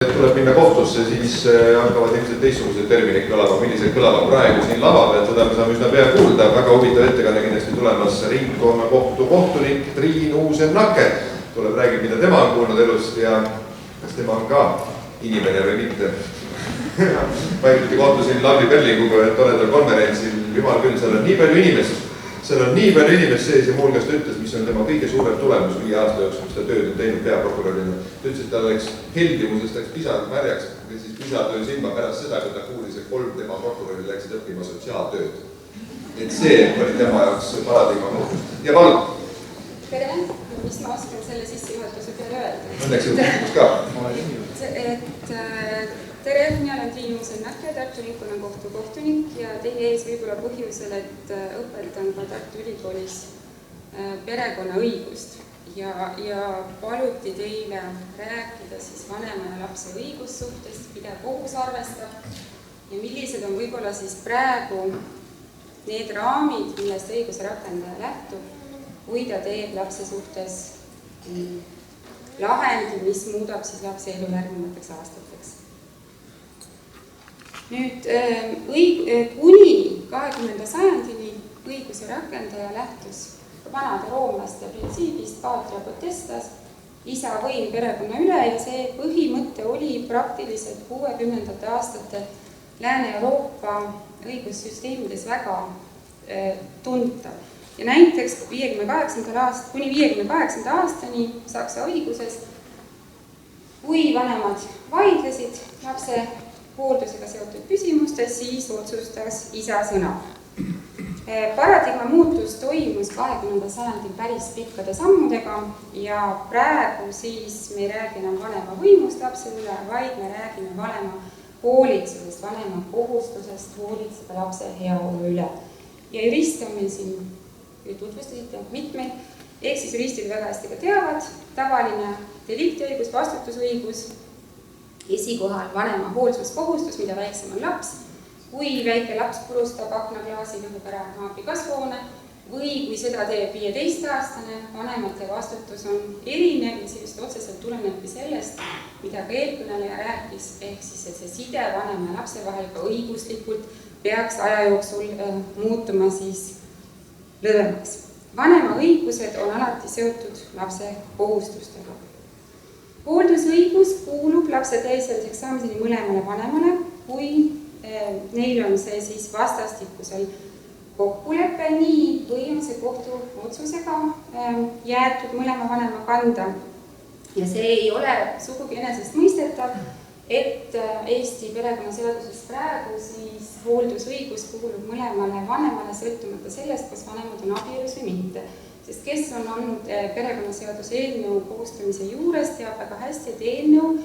tuleb minna kohtusse, siis hakkavad ilmselt teistsugused terminid kõlama, millised kõlavad praegu siin lava peal, seda me saame üsna pea kuulda. Väga huvitav ettekanne kindlasti tulemas ringkonnakohtu kohtunik Triin Uusen-Nake. Tuleb räägib, mida tema on kuulnud elust ja kas tema on ka inimene või mitte. Ma hiljuti kohtusin Lavly Perlinguga toredal konverentsil, jumal küll, seal on nii palju inimest. Seal on nii palju inimest sees ja muuhulgas ta ütles, mis on tema kõige suurem tulemus 5 aasta jooksul, mis ta tööd on teinud peaprokurörina. Ta ütles, et ta läks heldimusest, läks pisad märjaks ja siis pisad öö silma pärast seda, kui ta kuulis, et 3 tema prokuröri läksid õppima sotsiaaltööd. Et see oli tema jaoks paradigma muutus. Ja palun! Tere, mis ma oskan selle sissejuhatuse peale öelda? Õnneks juhtus ka. Tere, mina olen Triin Uusen-Nake, Tartu ringkonnakohtu kohtunik ja teie ees võib-olla põhjusel, et õpetan ka Tartu Ülikoolis perekonnaõigust ja paluti teile rääkida siis vanema ja lapse õigussuhtest, mida kohus arvestab ja millised on võib-olla siis praegu need raamid, millest õiguse rakendaja lähtub, kui ta teeb lapse suhtes lahendi, mis muudab siis lapse elu järgnevateks aastateks. Nüüd, kuni 20. sajandini õiguse rakendaja lähtus vanade roomlaste printsiibist patria potestas, isa võim perekonna üle ja see põhimõte oli praktiliselt 60. aastate Lääne-Euroopa õigussüsteemides väga tuntav. Ja näiteks kuni 58. aastani Saksa õiguses, kui vanemad vaidlesid lapse hooldusega seotud küsimustes, siis otsustas isa sõna. Paradigma muutus toimus 20. sajandil päris pikkade sammudega ja praegu siis me ei räägi enam vanema võimust lapse üle, vaid me räägime vanema hoolitsusest, vanema kohustusest hoolitseda lapse heaolu üle. Ja juriste on meil siin, tutvustasite mitmeid, ehk siis juristid väga hästi ka teavad, tavaline deliktiõigus, vastutusõigus, esikohal vanema hoolsuskohustus, mida väiksem on laps, kui väike laps purustab aknaklaasi, lõhub ära naabri kasvuhoone või kui seda teeb 15-aastane, vanemate vastutus on erinev ja see just otseselt tulenebki sellest, mida ka eelkõneleja rääkis, ehk siis, et see side vanema ja lapse vahel ka õiguslikult peaks aja jooksul muutuma siis lõdvemaks. Vanema õigused on alati seotud lapse kohustustega. Hooldusõigus kuulub lapse täisealiseks saamiseni mõlemale vanemale, kui neil on see siis vastastikusel kokkulepe nii või on see kohtu otsusega jäetud mõlema vanema kanda. Ja see ei ole sugugi enesestmõistetav, et Eesti perekonnaseaduses praegu siis hooldusõigus kuulub mõlemale vanemale sõltumata sellest, kas vanemad on abielus või mitte. Sest kes on olnud perekonnaseaduse eelnõu koostamise juures, teab väga hästi, et eelnõu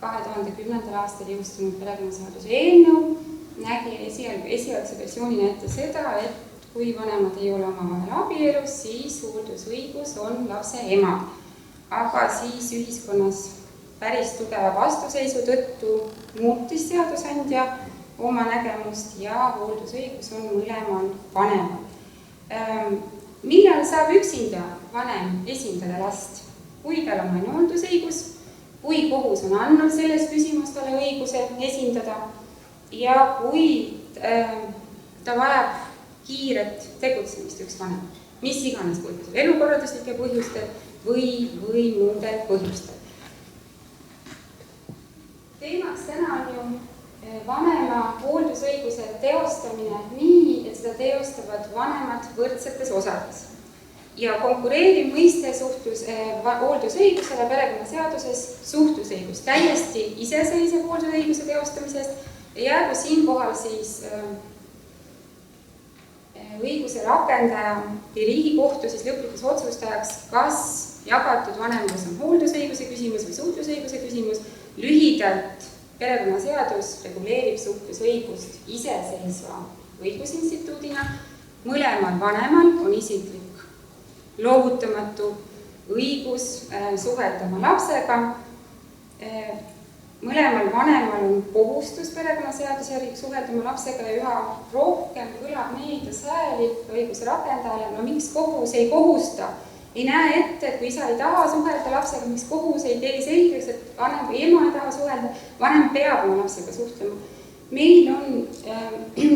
2010. aastal jõustunud perekonnaseaduse eelnõu nägi esialgse versioonina ette seda, et kui vanemad ei ole omavahel abielus, siis hooldusõigus on lapse ema. Aga siis ühiskonnas päris tugeva vastuseisu tõttu muutis seadusandja oma nägemust ja hooldusõigus on mõlemal vanemal. Millal saab üksinda vanem esindada last? Kui tal on hooldusõigus, kui kohus on andnud selles küsimus talle õiguse esindada ja kui ta vajab kiiret tegutsemist üks vanem, mis iganes põhjusel, elukorralduslike põhjustel või muudel põhjustel. Teemaks täna on ju vanema hooldusõiguse teostamine nii, et seda teostavad vanemad võrdsetes osades. Ja konkureeriv mõiste hooldusõigusele perekonnaseaduses suhtlusõigus täiesti iseseisev hooldusõiguse teostamisest ja jäägu siinkohal siis õiguse rakendaja ja Riigikohtu siis lõplikus otsustajaks, kas jagatud vanemlus on hooldusõiguse küsimus või suhtlusõiguse küsimus. Lühidalt perekonnaseadus reguleerib suhtlusõigust iseseisva õigusinstituudina. Mõlemal vanemal on isiklik loovutamatu õigus suhelda oma lapsega. Mõlemal vanemal on kohustus perekonnaseaduse järgi suhelda oma lapsega ja üha rohkem kõlab meedias hääli õiguse rakendajale. No miks kohus ei kohusta ei näe ette, et kui isa ei taha suhelda lapsega, miks kohus ei tee selgeks, et vanem või ema ei taha suhelda, vanem peab oma lapsega suhtlema. Meil on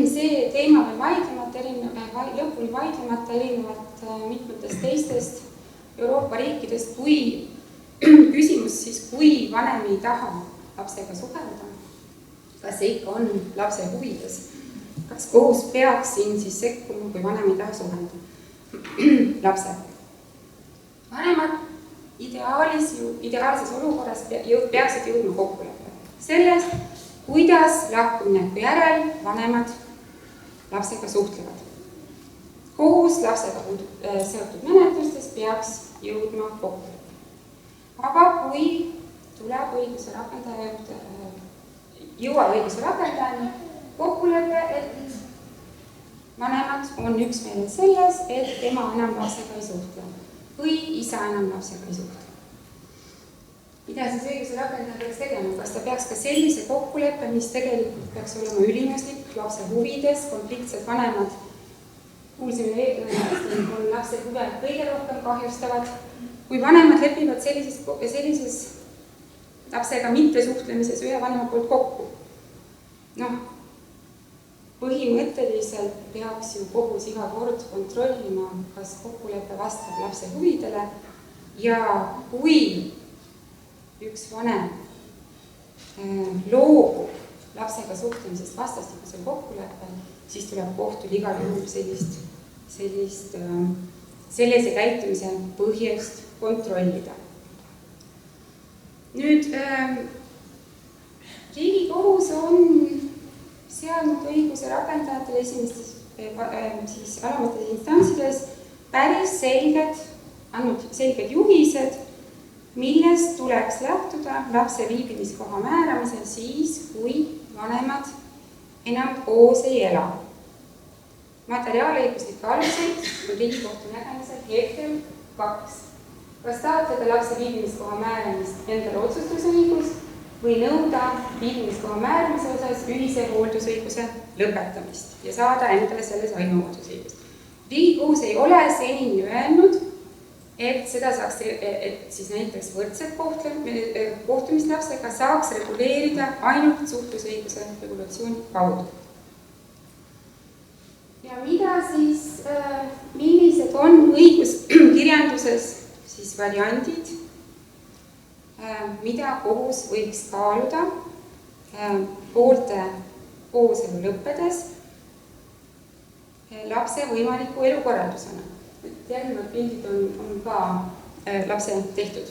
see teema veel vaidlemata, lõpuni vaidlemata erinevalt mitmetest teistest Euroopa riikidest, kui küsimus siis, kui vanem ei taha lapsega suhelda, kas see ikka on lapse huvides, kas kohus peaks siin siis sekkuma, kui vanem ei taha suhelda lapsega. Vanemad ideaalses olukorras peaksid jõudma kokkuleppele selles, kuidas lahkumineku järel vanemad lapsega suhtlevad. Kohus lapsega seotud menetlustes peaks jõudma kokkuleppele. Aga kui tuleb õiguse rakendaja jõuab õiguse rakendajani kokkulepe, et vanemad on üksmeelel selles, et tema enam lapsega ei suhtle või isa enam lapsega ei suhtle. Mida siis õiguse rakendaja peaks tegema? Kas ta peaks ka sellise kokkuleppe, mis tegelikult peaks olema ülimuslik, lapse huvides, konfliktsed vanemad, kuulsime veelgi, on lapse huve kõige rohkem kahjustavad. Kui vanemad lepivad sellises lapsega mittesuhtlemises ühe vanema poolt kokku, põhimõtteliselt peaks ju kohus iga kord kontrollima, kas kokkulepe vastab lapse huvidele ja kui üks vanem loobub lapsega suhtlemisest vastastikusel kokkuleppel, siis tuleb kohtul igal juhul sellise käitumise põhjust kontrollida. Nüüd, Riigikohus on seadnud õiguse rakendajatele esimestes alamates instantsides päris andnud selged juhised, millest tuleks lähtuda lapse viibimiskoha määramisel siis, kui vanemad enam koos ei ela. Materiaalõiguslikke aluseid on Riigikohtu nägemisel hetkel 2. Kas taotleda lapse viibimiskoha määramist endale otsustusõigus või nõuda viibimiskoha määramise osas ühise hooldusõiguse lõpetamist ja saada endale selles ainuhooldusõigust. Riigikohus ei ole senini öelnud, et seda saaks, et siis näiteks võrdset kohtumist lapsega saaks reguleerida ainult suhtlusõiguse regulatsiooni kaudu. Ja mida siis, millised on õiguskirjanduses siis variandid, mida kohus võiks kaaluda poolte kooselu lõppedes lapse võimaliku elukorraldusena. Järgnevad pildid on ka lapse tehtud.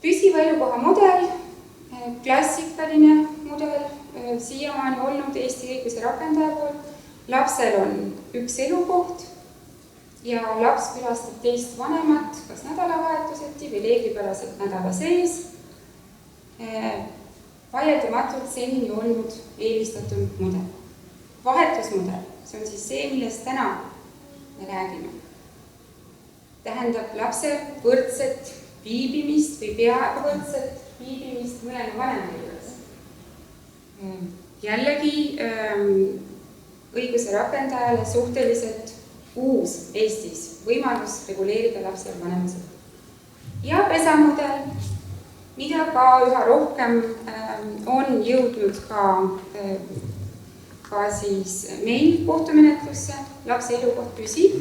Püsiva elukoha mudel, klassikaline mudel, siiamaani olnud Eesti õiguse rakendaja poolt. Lapsel on üks elukoht ja laps külastab teist vanemat kas nädalavahetuseti või reeglipäraselt nädala sees. Vaieldamatult senini olnud eelistatud mudel. Vahetusmudel, see on siis see, millest täna me räägime. Tähendab lapse võrdset viibimist või peaaegu võrdset viibimist mõlema vanema juures. Jällegi õiguse rakendajale suhteliselt uus Eestis võimalus reguleerida lapse vanema suhte. Ja pesamudel, mida ka üha rohkem on jõudnud ka siis meil kohtumenetlusse, lapse elukoht püsib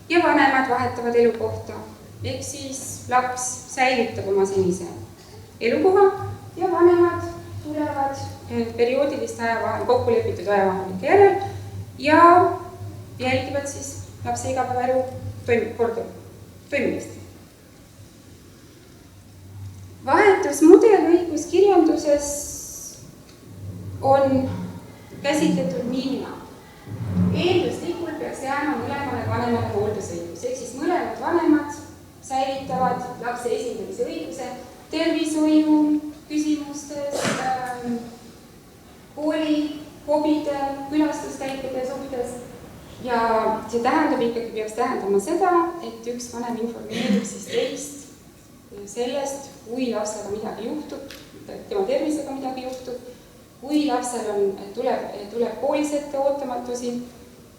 ja vanemad vahetavad elukohta, ehk siis laps säilitab oma senise elukoha ja vanemad tulevad perioodilist kokkulepitud ajavahemike järel ja jälgivad siis lapse igapäevaelu toimimist. Vahetusmudel õiguskirjanduses on käsitletud niina. Eelduslikult peaks jääma mõlemale vanemale hooldusõigus, ehk siis mõlemad vanemad säilitavad lapse esindamise õiguse tervishoiu küsimustes, kooli, hobide, külastuskäikude suhtes ja see peaks tähendama seda, et üks vanem informeerib siis teist sellest, kui lapsega midagi juhtub, tema tervisega midagi juhtub, kui lapsel tuleb koolis ette ootamatusi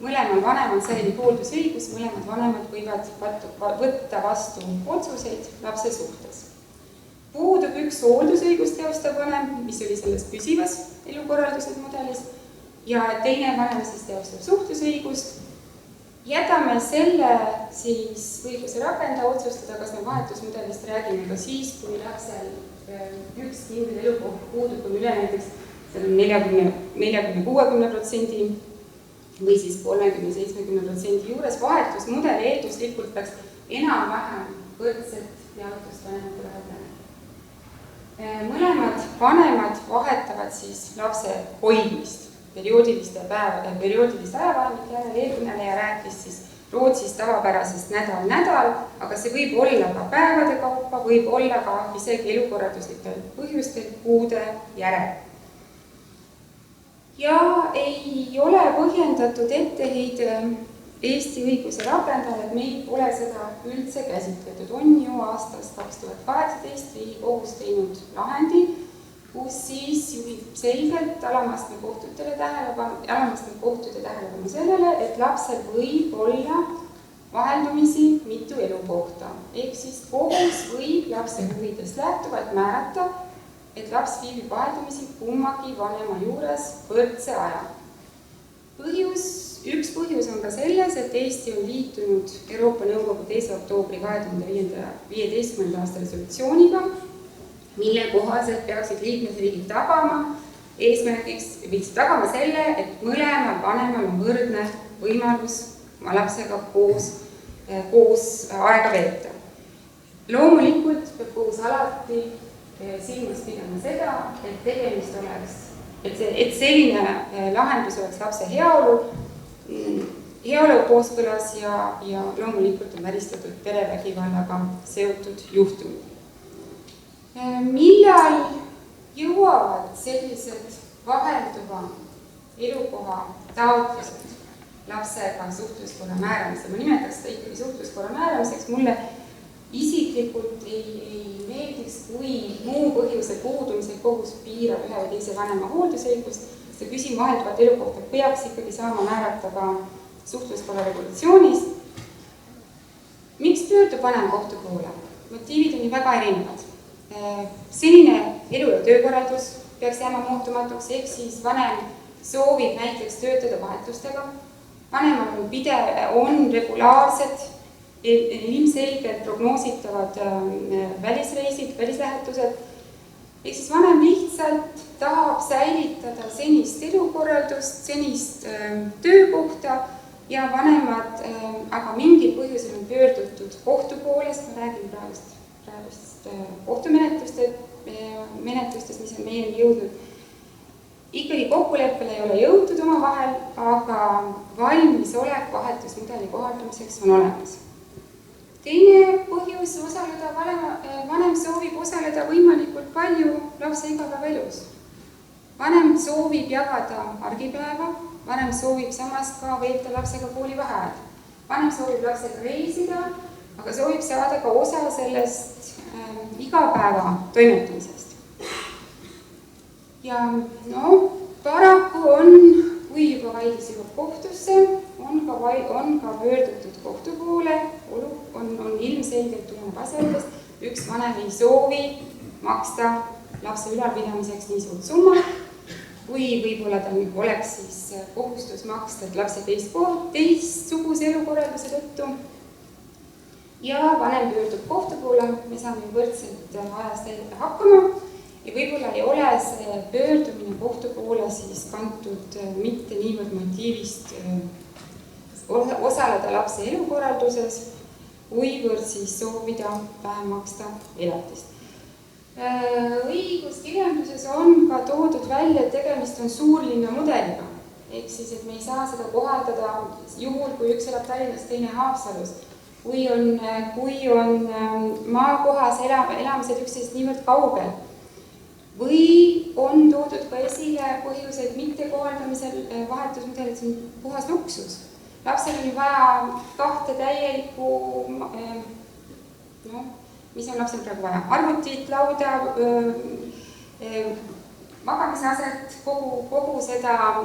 mõlemal vanemal säilib hooldusõigus, mõlemad vanemad võivad võtta vastu otsuseid lapse suhtes. Puudub üks hooldusõigust teostav vanem, mis oli selles püsivas elukorralduse mudelis, ja teine vanem siis teostab suhtlusõigust. Jätame selle siis õiguse rakendaja otsustada, kas me vahetusmudelist räägime ka siis, kui lapsel üks kindel elukoht puudub, kui üle näiteks 40-60% või siis 30-70% juures. Vahetusmudel eelduslikult peaks enam-vähem võrdset jaotust vanemate vahel. Mõlemad vanemad vahetavad siis lapse hoidmist perioodilist ajavahemik. Eelkõneleja rääkis siis Rootsis tavapärasest nädal, aga see võib olla ka päevade kaupa, võib olla ka isegi elukorralduslikel põhjustel kuude järel. Ja ei ole põhjendatud etteheide Eesti õiguse rakendajale, et meil pole seda üldse käsitletud. On ju aastast 2018 Riigikohus teinud lahendi, kus siis juhib selgelt alamastme kohtute tähelepanu sellele, et lapsel võib olla vaheldumisi mitu elukohta. Ehk siis kohus võib lapse huvidest lähtuvalt määrata, et laps viibib vaheldumisi kummagi vanema juures võrdse aja. Üks põhjus on ka selles, et Eesti on liitunud Euroopa Nõukogu 2. oktoobri 2015. aasta resolutsiooniga, mille kohaselt peaksid liikmesriigid tagama selle, et mõlemal vanemal on võrdne võimalus oma lapsega koos aega veeta. Loomulikult peab kohus alati silmas pidama seda, et selline lahendus oleks lapse heaolu kooskõlas ja loomulikult on välistatud perevägivallaga seotud juhtumid. Millal jõuavad sellised vahelduva elukoha taotlused lapsega suhtluskorra määramisel? Ma nimetaks seda ikkagi suhtluskorra määramiseks. Mulle isiklikult ei meeldiks, kui muu põhjuse puudumisel kohus piirab ühe või teise vanema hooldusõigust. See küsim vahelduvat elukohta peaks ikkagi saama määrata ka suhtluskorra regulatsioonis. Miks pöördub vanem kohtu poole? Motiivid on ju väga erinevad. Senine elu- ja töökorraldus peaks jääma muutumatuks, ehk siis vanem soovib näiteks töötada vahetustega. Vanemal on regulaarsed, ilmselgelt prognoositavad välisreisid, välislähetused. Ehk siis vanem lihtsalt tahab säilitada senist elukorraldust, senist töökohta ja vanemad aga mingil põhjusel on pöördutud kohtu poolest, ma räägin praegust kohtumenetlustest, mis on meieni jõudnud. Ikkagi kokkuleppele ei ole jõutud omavahel, aga valmisolek vahetusmudeli kohaldamiseks on olemas. Teine põhjus vanem soovib osaleda võimalikult palju lapse igapäevaelus. Vanem soovib jagada argipäeva, vanem soovib samas ka veeta lapsega koolivaheajad. Vanem soovib lapsega reisida, aga soovib saada ka osa sellest igapäeva toimetamisest. Ja paraku on, kui juba vaidlus jõuab kohtusse, on ka pöördutud kohtu poole, on ilmselgelt tuleneb asjadest, üks vanem ei soovi maksta lapse ülalpidamiseks nii suurt summa, kui võib-olla tal oleks siis kohustus maksta lapse teistsuguse elukorralduse tõttu. Ja vanem pöördub kohtu poole, me saame võrdselt ajast hakkama ja võib-olla ei ole see pöördumine kohtu poole siis kantud mitte niivõrd motiivist osaleda lapse elukorralduses, kuivõrd siis soovida vähem maksta elatist. Õiguskirjanduses on ka toodud välja, et tegemist on suurlinna mudeliga. Ehk siis, et me ei saa seda kohaldada juhul, kui üks elab Tallinnas, teine Haapsalus. Kui on maakohas elamised üksteisest niivõrd kaugel. Või on toodud ka esile põhjuseid mitte kohaldamisel vahetusmudelit, see on puhas luksus. Lapsel on vaja kahte täielikku, mis on lapsel praegu vaja? Arvutit, lauda, magamisaset, kogu seda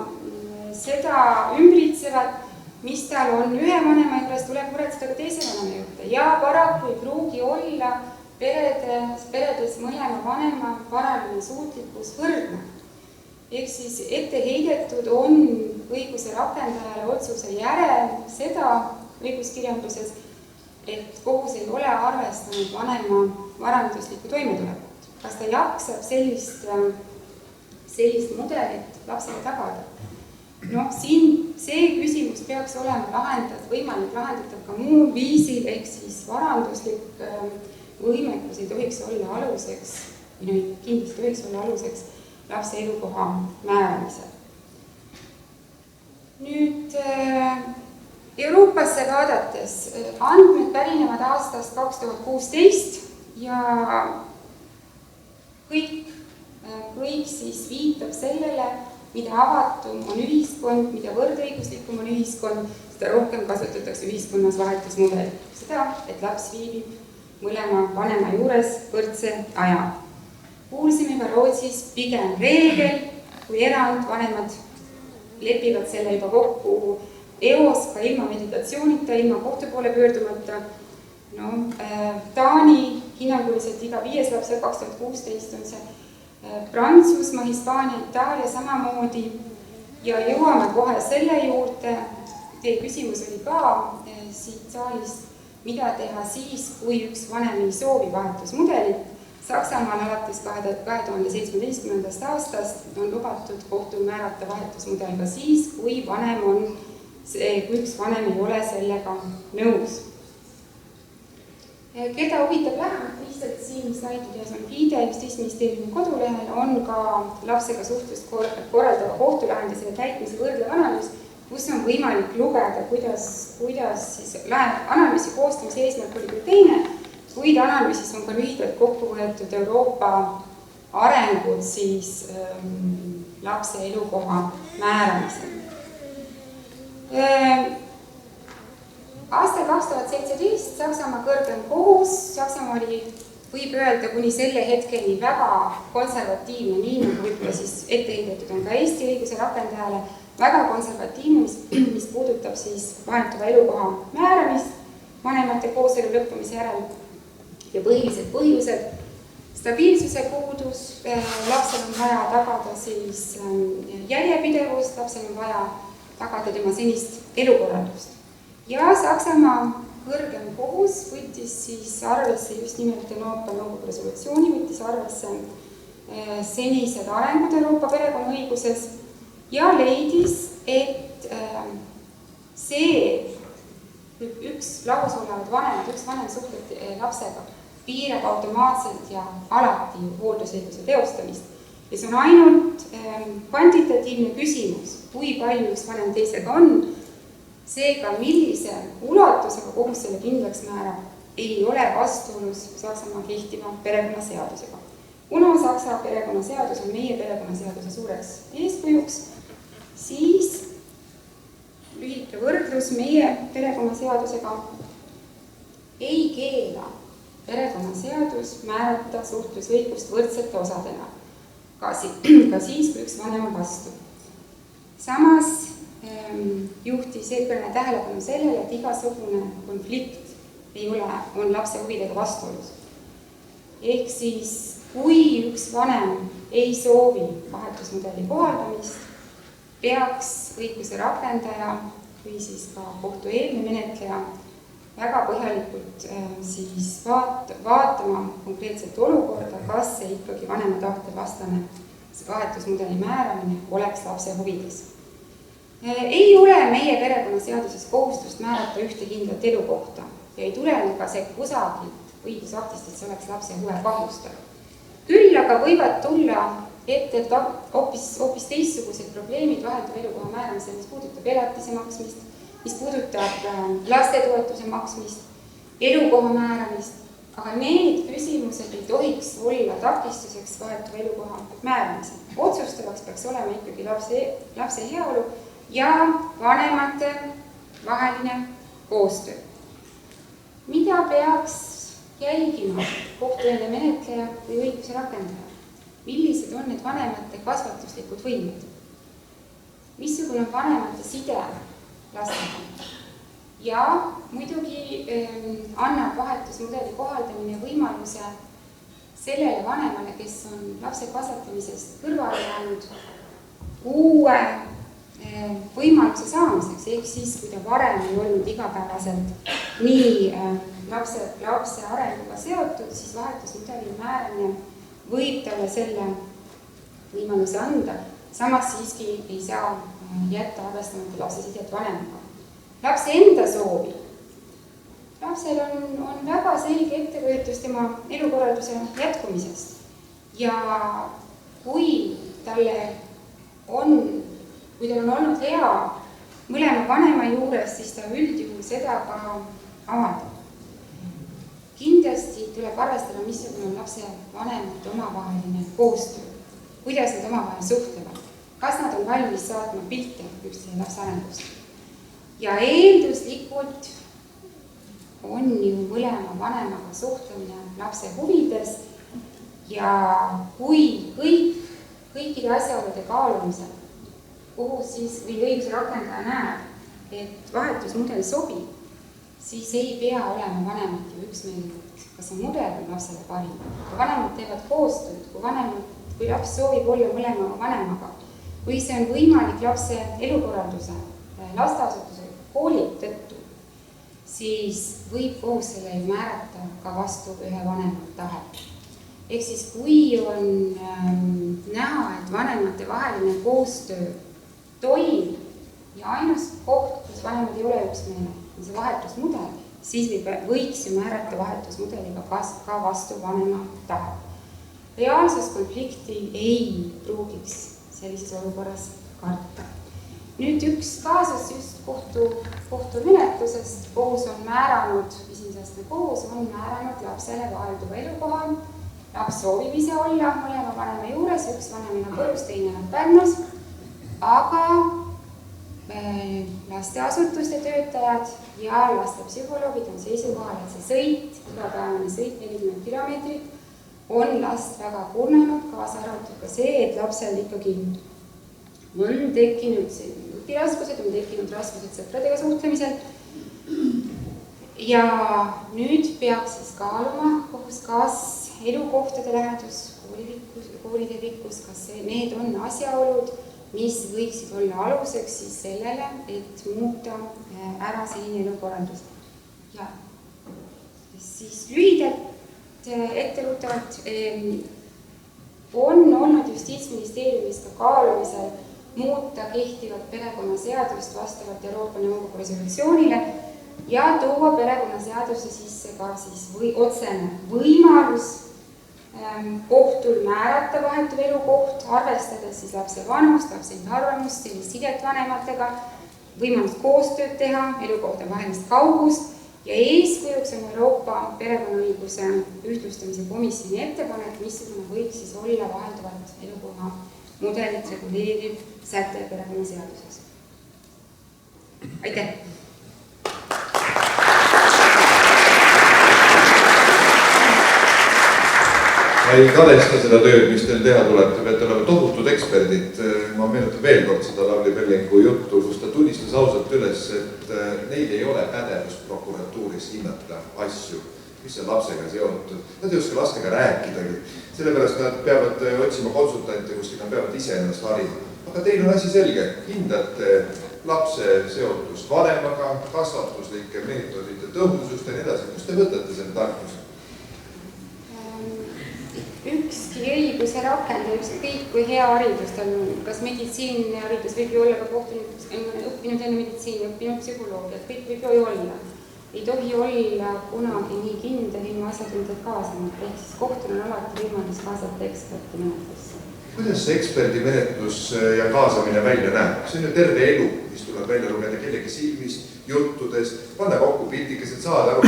ümbritsevat, mis tal on ühe vanema juures, tuleb muretseda ka teise vanema juurde ja paraku ei pruugi olla peredes mõlema vanema varaline suutlikkus võrdne. Ehk siis ette heidetud on õiguse rakendajale otsuse järel seda õiguskirjanduses, et kohus ei ole arvestanud vanema varanduslikku toimetulekut. Kas ta jaksab sellist mudelit lapsele tagada? Siin see küsimus peaks olema võimalik lahendatav ka muul viisil, ehk siis varanduslik võimekus ei tohiks olla aluseks, kindlasti tohiks olla aluseks lapse elukoha määramisel. Nüüd Euroopasse vaadates andmed pärinevad aastast 2016 ja kõik siis viitab sellele, mida avatum on ühiskond, mida võrdõiguslikum on ühiskond, seda rohkem kasutatakse ühiskonnas vahetusmudelit. Seda, et laps viibib mõlema vanema juures võrdse aja. Kuulsime ka Rootsis pigem reegel kui erand, vanemad lepivad selle juba kokku eos ka ilma meditatsioonita, ilma kohtu poole pöördumata. Taani hinnanguliselt iga 5 laps ja 2016 on see. Prantsusmaa, Hispaania, Itaalia samamoodi ja jõuame kohe selle juurde, teie küsimus oli ka siit saalist, mida teha siis, kui üks vanem ei soovi vahetusmudelit. Saksamaal alates 2017. aastast on lubatud kohtul määrata vahetusmudel ka siis, kui üks vanem ei ole sellega nõus. Keda huvitab lähemalt, lihtsalt siin slaidides on viide Justiitsministeeriumi kodulehel, on ka lapsega suhtlust korraldava kohtulahendi selle täitmise võrdlev analüüs, kus on võimalik lugeda, kuidas siis analüüsi koostamise eesmärk oli küll teine, kuid analüüsis on ka lühidalt kokku võetud Euroopa arengud siis lapse elukoha määramisel. Aastal 2017 Saksamaa kõrgem kohus, Saksamaa oli, võib öelda, kuni selle hetkeni väga konservatiivne, nii nagu võib-olla siis etteheidetud on ka Eesti õiguse rakendajale, väga konservatiivne, mis puudutab siis vahetuva elukoha määramist vanemate kooselu lõppemise järel ja põhilised põhjused, stabiilsuse puudus, lapsel on vaja tagada siis järjepidevust, lapsel on vaja tagada tema senist elukorraldust. Ja Saksamaa kõrgem kohus võttis siis arvesse just nimelt Euroopa Nõukogu resolutsiooni, võttis arvesse senised arengud Euroopa perekonnaõiguses ja leidis, et see üks lahus olevad vanemad, üks vanem suhtleb lapsega, piirab automaatselt ja alati hooldusõiguse teostamist. Ja see on ainult kvantitatiivne küsimus, kui palju üks vanem teisega on. Seega, millise ulatusega kohus selle kindlaks määrab, ei ole vastuolus Saksamaa kehtiva perekonnaseadusega. Kuna Saksa perekonnaseadus on meie perekonnaseaduse suureks eeskujuks, siis lühike võrdlus meie perekonnaseadusega ei keela perekonnaseadus määrata suhtlusõigust võrdsete osadena, ka siis, kui üks vanem on vastu. Samas juhtis eelkõne tähelepanu sellele, et igasugune konflikt on lapse huvidega vastuolus. Ehk siis, kui üks vanem ei soovi vahetusmudeli kohaldamist, peaks õiguse rakendaja või siis ka kohtueelne menetleja väga põhjalikult siis vaatama konkreetset olukorda, kas see ikkagi vanema tahte vastane vahetusmudeli määramine oleks lapse huvides. Ei ole meie perekonnaseaduses kohustust määrata ühte kindlat elukohta ja ei tulene ka see kusagilt õigusaktist, et see oleks lapse huve kahjustav. Küll aga võivad tulla ette hoopis teistsugused probleemid vahetuva elukoha määramisel, mis puudutab elatise maksmist, mis puudutab lastetoetuse maksmist, elukoha määramist, aga need küsimused ei tohiks olla takistuseks vahetuva elukoha määramisel. Otsustavaks peaks olema ikkagi lapse heaolu ja vanemate vaheline koostöö. Mida peaks jälgima kohtueelne menetleja või õiguse rakendaja? Millised on need vanemate kasvatuslikud võimed? Missugune on vanemate side lastega. Ja muidugi annab vahetusmudeli kohaldamine võimaluse sellele vanemale, kes on lapse kasvatamisest kõrvale jäänud, uue võimaluse saamiseks, ehk siis, kui ta varem on olnud igapäevaselt nii lapse arenguga seotud, siis vahetusmudeli määramine võib talle selle võimaluse anda, samas siiski ei saa jätta arvestamata lapse sidet vanemaga. Lapse enda soovi. Lapsel on väga selge ettekujutus tema elukorralduse jätkumisest ja kui tal on olnud hea mõlema vanema juures, siis ta üldjuhul seda ka avaldab. Kindlasti tuleb arvestada, missugune on lapse vanemate omavaheline koostöö, kuidas nad omavahel suhtlevad, kas nad on valmis saatma pilte üksteise lapse arengust. Ja eelduslikult on ju mõlema vanemaga suhtlemine lapse huvides ja kui kõikide asjaolude kaalumisel, kuhu siis või õiguse rakendaja näeb, et vahetusmudel sobib, siis ei pea olema vanemad ju üksmeelselt, kas see mudel on lapsele parim. Kui vanemad teevad koostööd, kui laps soovib olla mõlema vanemaga, või see on võimalik lapse elukorralduse, lasteasutuse, kooli tõttu, siis võib kohus selle ju määrata ka vastu ühe vanema tahet. Ehk siis, kui on näha, et vanemate vaheline koostöö toimib ja ainus koht, kus vanemad ei ole üksmeelel, on see vahetusmudel, siis võiks ju määrata vahetusmudeliga ka vastu vanema tahet. Reaalsuskonflikti ei pruugiks sellises olukorras karta. Nüüd üks kaasus just kohtumenetlusest. Kohus on määranud, esimesestme kohus on määranud lapsele vahelduva elukoha. Laps soovib ise olla mõlema vanema juures, üks vanem on Võrus, teine on Pärnus, aga lasteasutuste töötajad ja lastepsühholoogid on seisukohal, et see sõit, igapäevane sõit 40 kilomeetrit, on last väga kurnanud, kaasa arvatud ka see, et lapsel ikkagi on tekkinud õpiraskused, on tekkinud raskused sõpradega suhtlemisel. Ja nüüd peaks siis kaaluma kohus, kas elukohtade lähedus, koolide pikkus, kas need on asjaolud, mis võiksid olla aluseks siis sellele, et muuta ära selline elukorraldus. Ja siis lühidalt etteruttavalt on olnud Justiitsministeeriumis ka kaalumisel muuta kehtivat perekonnaseadust vastavalt Euroopa Nõukogu resolutsioonile ja tuua perekonnaseaduse sisse ka siis otsene võimalus kohtul määrata vahetuv elukoht, arvestades siis lapse vanust, lapse arvamust, sellist sidet vanematega, võimalust koostööd teha, elukohta vahelist kaugust ja eeskujuks on Euroopa perekonnaõiguse ühtlustamise komisjoni ettepanek, missugune võiks siis olla vahelduvalt elukoha mudelit reguleeriv säte perekonnaseaduses. Aitäh! Ma ei kadesta seda tööd, mis teil teha tuleb, te peate olema tohutud eksperdid. Ma meenutan veel kord seda Lavly Perlingu juttu, kus ta tunnistas ausalt üles, et neil ei ole pädevust prokuratuuris hinnata asju, mis on lapsega seotud. Nad ei oska lastega rääkidagi, sellepärast nad peavad otsima konsultante, kus nad peavad ise ennast harima. Aga teil on asi selge, hindate lapse seotust vanemaga, kasvatuslike meetodite tõhusust ja nii edasi. Kust te võtate selle tarkuse? Ükski õiguse rakendaja, ükskõik kui hea haridus tal on, kas meditsiiniline haridus võib ju olla ka õppinud enne meditsiini, õppinud psühholoogiat, kõik võib ju olla. Ei tohi olla kunagi nii kindel ilma asjatundjad kaasamata, ehk siis kohtul on alati võimalus kaasata eksperti menetlusse. Kuidas see eksperdimenetlus ja kaasamine välja näeb? See on ju terve elu, mis tuleb välja lugeda kellegi silmist, juttudest, panna kokku pildikesed, saada aru,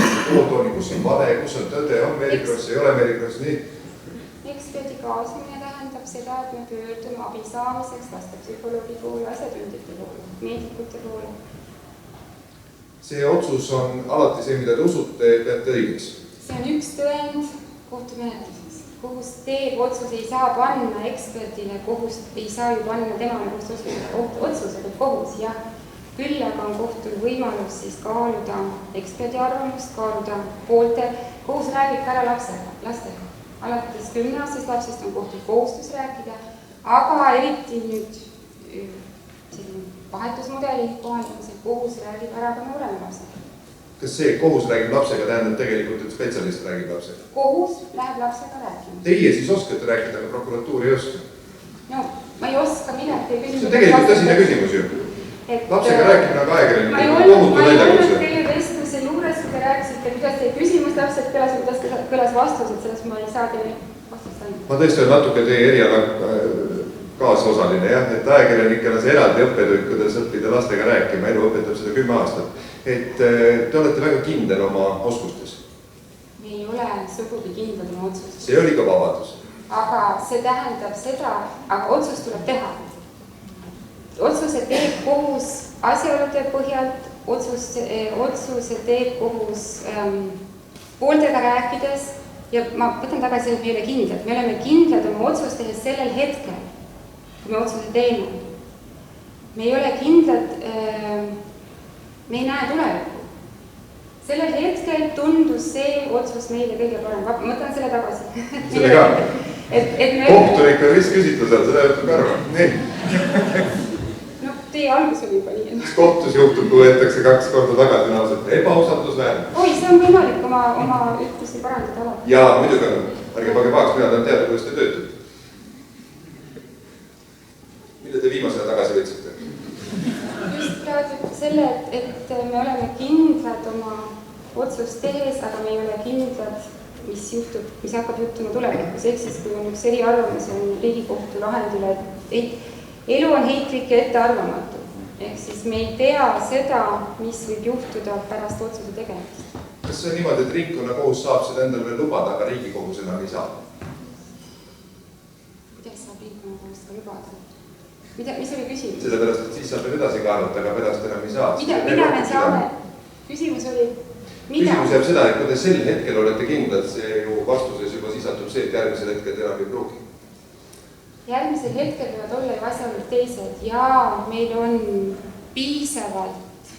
kus on vale, kus on tõde, on merikross, ei ole merikross, nii. Eksperdi kaasamine tähendab seda, et me pöördume abi saamiseks lastepsühholoogi poole, asjatundjate poole, meedikute poole. See otsus on alati see, mida te usute, peate õigeks? See on üks tõend kohtumenetluses. Kohus teeb otsus, ei saa panna eksperdile kohust, ei saa ju panna temale kohust otsusega kohus, jah. Küll aga on kohtul võimalus siis kaaluda eksperdi arvamust, kaaluda poolte, kohus räägib ära lastega. Alates 10-aastasest lapsest on kohtul kohustus rääkida, aga eriti nüüd vahetusmudeli kohandamisel kohus räägib ära ka noorema lapsega. Kas see kohus räägib lapsega tähendab tegelikult, et spetsialist räägib lapsega? Kohus läheb lapsega rääkima. Teie siis oskate rääkida, aga prokuratuur ei oska? No, ma ei oska midagi küsida. See on tegelikult tõsine küsimus ju. Lapsega rääkimine on ajakirjanik. Ma ei olnud teie vestluse juures, kui te rääkisite, kuidas teie küsimus täpselt kõlas, kuidas kõlas vastus, et sellest ma ei saa teile vastust anda. Ma tõesti olen natuke teie eriala kaasosaline, jah, et ajakirjanikena see eraldi õppetund, kuidas õppida lastega rääkima, elu õpetab seda 10 aastat. Et te olete väga kindel oma oskustes. Me ei ole sugugi kindlad oma otsustes. See oli ka vabadus. Aga see tähendab seda, aga otsus tuleb teha. Otsuse teeb kohus asjaolude põhjalt, otsuse teeb kohus pooltega rääkides ja ma võtan tagasi, et me ei ole kindlad. Me oleme kindlad oma otsust tehes sellel hetkel, kui me otsuse teeme. Me ei ole kindlad, me ei näe tulevikku. Sellel hetkel tundus see otsus meile kõige parem. Ma võtan selle tagasi. Selle ka? Kohtunik on ristküsitlusel, seda juhtub arva. Nii. No, teie algus oli juba nii. Mis kohtus juhtub, kui võetakse 2 korda tagasi naasalt? Ebausaldusväärne. Oi, see on võimalik oma ütlusi parandada alati. Jaa, muidugi on. Ärge page pahaks, mina tahan teada, kuidas te töötate. Mida te viimasena tagasi võtsite? Just praegu selle, et me oleme kindlad oma otsust tehes, aga me ei ole kindlad, mis hakkab juhtuma tulevikus. Ehk siis, kui on üks eriarvamus on Riigikohtu lahendile, et elu on heitlik ja ettearvamatu. Ehk siis me ei tea seda, mis võib juhtuda pärast otsuse tegemist. Kas see on niimoodi, et ringkonnakohus saab seda endale veel lubada, aga Riigikohus enam ei saa? Kuidas saab ringkonnakohus seda lubada? Mis oli küsimus? Sellepärast, et siis saab veel edasi kaarvata, aga pärast enam ei saa. Mida me saame? Küsimus oli... Küsimus jääb seda, et kui te sel hetkel olete kindlad, see ju vastuses juba sisaldub see, et järgmisel hetkel enam ei pruugi. Järgmisel hetkel võivad olla ju asjaolud teised ja meil on piisavalt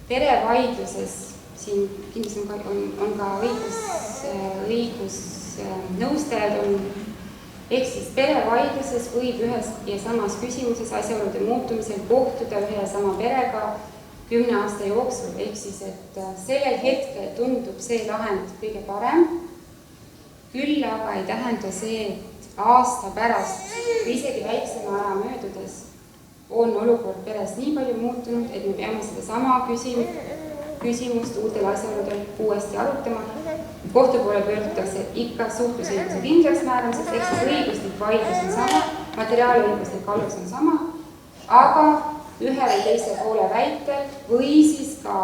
perevaidluses, siin kindlasti on ka õigusnõustajad on, ehk siis perevaidluses võib ühes ja samas küsimuses asjaolude muutumisel kohtuda ühe ja sama perega 10 aasta jooksul, ehk siis, et sellel hetkel tundub see lahend kõige parem, küll aga ei tähenda see, et aasta pärast, isegi väiksema aja möödudes, on olukord peres nii palju muutunud, et me peame seda sama küsimust uutel asjaoludel uuesti arutama. Kohtu poole pöördutakse ikka suhtlusõiguse kindlaks määramiseks, ehk siis õiguslik vaidlus on sama, materiaalõiguslik alus on sama, aga ühe või teise poole väitel või siis ka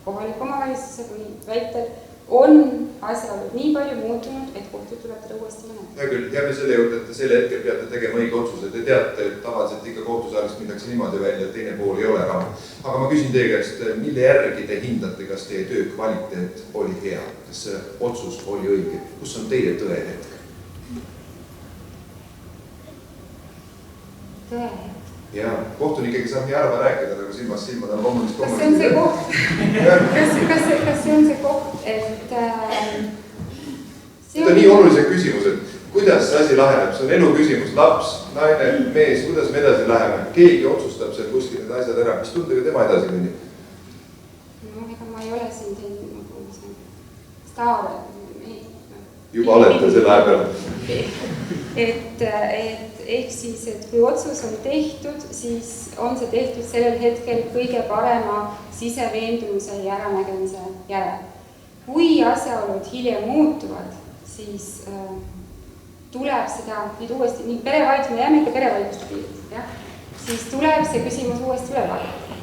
kohaliku omavalitsuse väitel on asjaolud nii palju muutunud, et kohtu tuleb teda uuesti menetleda. Hea küll, jääme selle juurde, et selle hetkel peate tegema õige otsuse. Te teate, et tavaliselt ikka kohtusaalist minnakse niimoodi välja, et teine pool ei ole rahu. Aga ma küsin teie käest, mille järgi te hindate, kas teie töö kvaliteet oli hea? Kas see otsus oli õige? Kus on teie tõe hetk? Tõe hetk? Jaa, kohtunikega saab nii harva rääkida, aga silmast silmad on loomulikult Kas see on see koht? Kas see on see koht, et... Need on nii olulised küsimused. Kuidas see asi laheneb? See on elu küsimus. Laps, naine, mees, kuidas me edasi läheme? Keegi otsustab seal kuskil need asjad ära. Mis tundega tema edasi kõnnib? No, ega ma ei ole siin teil nagu staar. Juba olete selle aja peale. Ehk siis, et kui otsus on tehtud, siis on see tehtud sellel hetkel kõige parema siseveendumuse ja äranägemise järel. Kui asjaolud hiljem muutuvad, siis tuleb seda nüüd uuesti, nii perevaidlus, me jääme ikka perevaidluste piirist, siis tuleb see küsimus uuesti üle vaadata.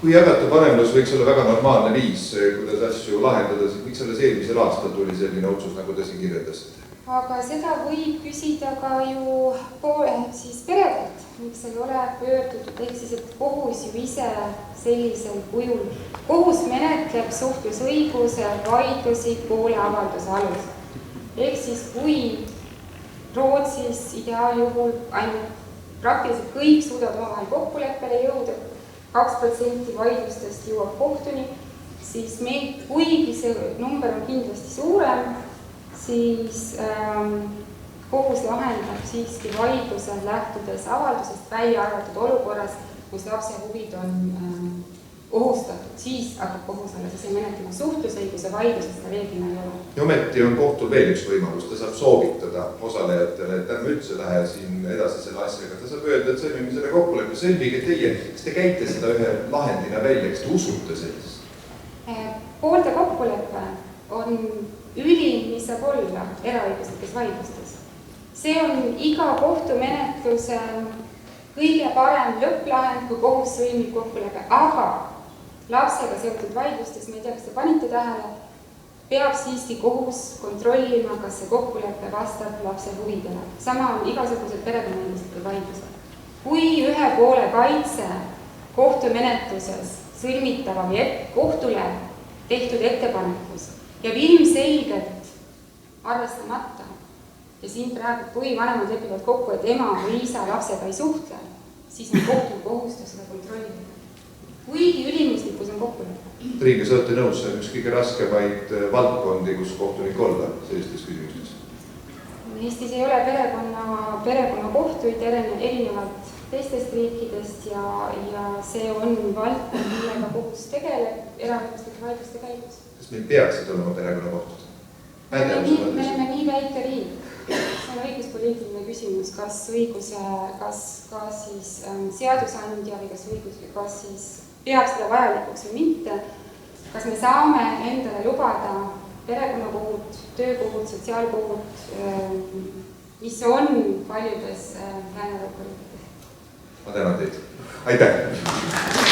Kui jagatav vanemlus võiks olla väga normaalne viis, kuidas asju lahendada, siis miks selles eelmisel aastal tuli selline otsus, nagu te siin kirjeldasite? Aga seda võib küsida ka ju peredelt, miks ei ole pöördutud, ehk siis, et kohus ju ise sellisel kujul. Kohus menetleb suhtlusõiguse vaidlusi poole avalduse alus. Ehk siis, kui Rootsis ideaaljuhul ainult praktiliselt kõik suudavad omavahel kokkuleppele jõuda, 2% vaidlustest jõuab kohtuni, siis meil, kuigi see number on kindlasti suurem, siis kohus lahendab siiski vaidluse lähtudes avaldusest välja arvatud olukorras, kus lapse huvid on ohustatud, siis hakkab kohus alles ise menetlema suhtlusõiguse vaidlusest ja reeglina ei ole. Ja ometi on kohtul veel üks võimalus, ta saab soovitada osalejatele, et ärme üldse lähe siin edasi selle asjaga, ta saab öelda, et sõlmime selle kokkuleppe, sõlmige teie, kas te käite seda ühe lahendina välja, kas te usute sellist? Poolte kokkulepe on ülim, mis saab olla eraõiguslikes vaidlustes. See on iga kohtumenetluse kõige parem lõpplahend, kui kohus sõlmib kokkulepe, aga lapsega seotud vaidlustes, ma ei tea, kas te panite tähele, peab siiski kohus kontrollima, kas see kokkulepe vastab lapse huvidele. Sama on igasugused perekonnaõiguslikud vaidlused. Kui ühe poole kaitse kohtumenetluses sõlmitava või kohtule tehtud ettepanekus ja ilmselgelt arvestamata, ja siin praegu, kui vanemad lepivad kokku, et ema või isa lapsega ei suhtle, siis on kohtul kohustus seda kontrollida. Kuigi ülimuslikkus on kokkulepe. Triin, sa olete nõus, see on üks kõige raskemaid valdkondi, kus kohtunik olla sellistes küsimustes? Eestis ei ole perekonnakohtuid erinevalt teistest riikidest ja see on valdkond, millega kohus tegeleb eraõiguslike vaidluste käigus. Kas meil peaksid olema perekonnakohtud? Me oleme nii väike riik. See on õiguspoliitiline küsimus, kas siis seadusandja või kas siis peab seda vajalikuks või mitte. Kas me saame endale lubada perekonnakohut, töökohut, sotsiaalkohut, mis on paljudes Lääne-Euroopa riikides? Ma tänan teid. Aitäh!